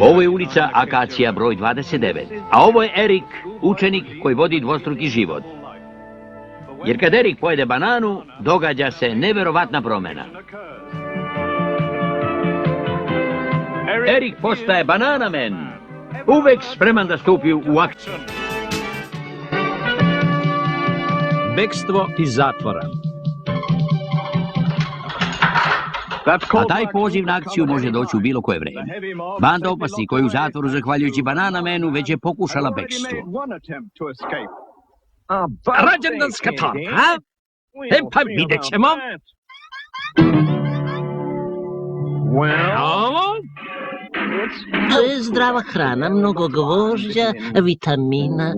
Ovo je ulica Akacija broj 29, a ovo je Erik, učenik koji vodi dvostruki život. Jer kad Erik pojede bananu, događa se neverovatna promjena. Erik postaje bananamen, uvek spreman da stupi u akciju. Bekstvo iz zatvora. A taj poziv na akciju može doći u bilo koje vreme. Banda opasnih koji u zatvoru, zahvaljujući bananamenu, već je pokušala bekstvo. Rađendanska torta, a? Pa vidjet ćemo. To je zdrava hrana, mnogo gvožđa, vitamina.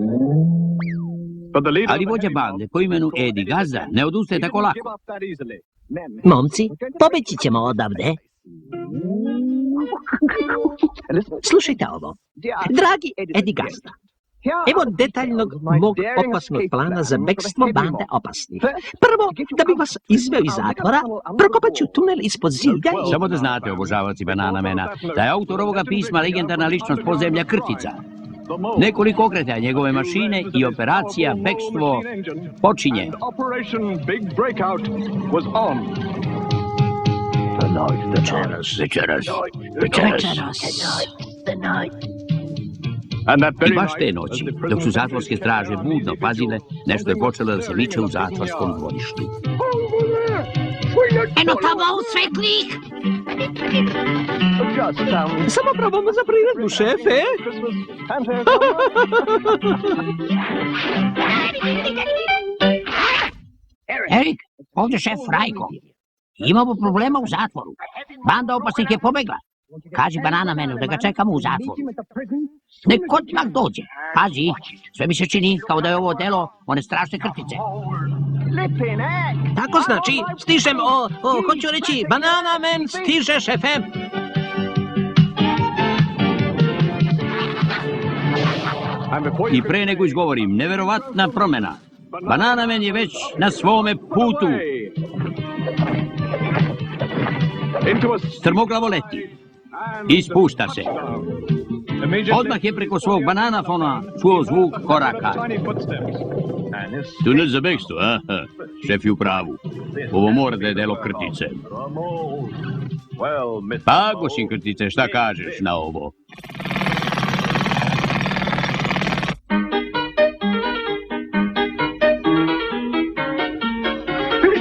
Ali vođa bande po imenu Edi Gazda ne odustaje tako lako. Momci, pobeći ćemo odavde. Slušajte ovo. Dragi Edi Gazda, evo detaljnog mog opasnog plana za bekstvo bande opasnih. Prvo, da bih vas izveo iz zatvora, prokopat ću tunel ispod zida i... Samo da znate, obožavaoci bananamena, da je autor ovoga pisma legendarna ličnost podzemlja Krtica. Nekoliko okretaja njegove mašine i operacija bekstvo počinje. I baš te noći, dok su zatvorske straže budno pazile, nešto je počelo da se viče u zatvorskom dvorištu. Eno tamo u svetlik! Samo probamo za priredbu, šefe. Erik, ovdje šef Rajko. Imamo problema u zatvoru. Banda opasnih je pobegla. Kaži bananamenu da ga čekamo u zatvoru. Nek odmah dođe. Pazi, sve mi se čini kao da je ovo delo one strašne Krtice. Tako znači, stižem, hoću reći, bananamen stiže, šefe. I pre nego izgovorim, neverovatna promjena. Bananamen je već na svome putu. Strmoglavo leti. I spušta se. Odmah je preko svog bananafona čuo zvuk koraka. Tunel za bekstvo, a? Šef je u pravu. Ovo mora da je delo Krtice. Pa, gosin Krtice, šta kažeš na ovo?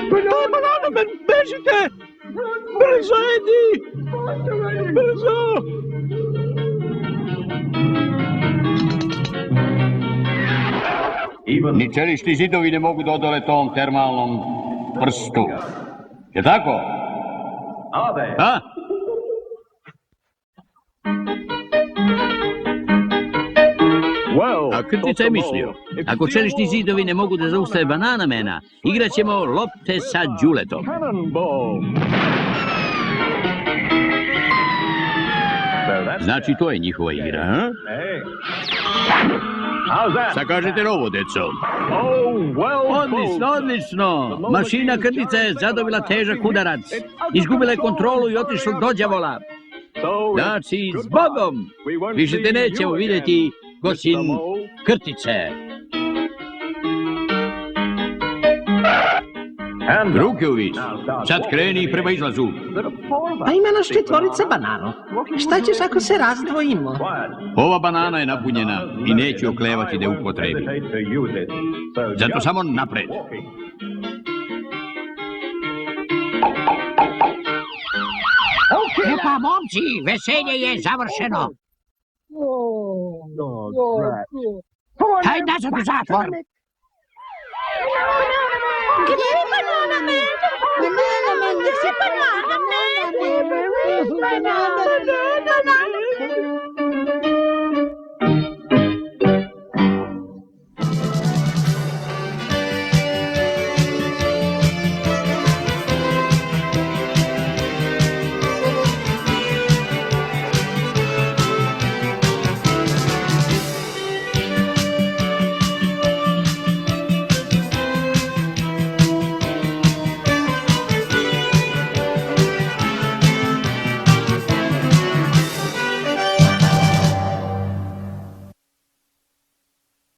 To je bananamen, bežite! Brzo, Edi! Brzo! Ni čelični zidovi ne mogu da odole tom termalnom prstu. Je tako? A? A Krtica je mislio, ako čelični zidovi ne mogu da zaustave bananamena, igraćemo lopte sa đuletom. Znači, to je njihova igra, a? Šta kažete na ovo, deco? Odlično, odlično! Mašina Krtica je zadobila težak udarac. Izgubila je kontrolu i otišla do đavola. Znači, zbogom! Više te nećemo vidjeti, gosin Krtice. Ruke u vis. Sad kreni prema izlazu. Pa ima nas četvorica banana. Šta ćeš ako se razdvojimo? Ova banana je napunjena i neće oklevati da je upotrebi. Zato samo napred. E pa, momci, veselje je završeno. Hajde nazad u zatvor. Gdje je bananamen? Bananamen, gdje je bananamen?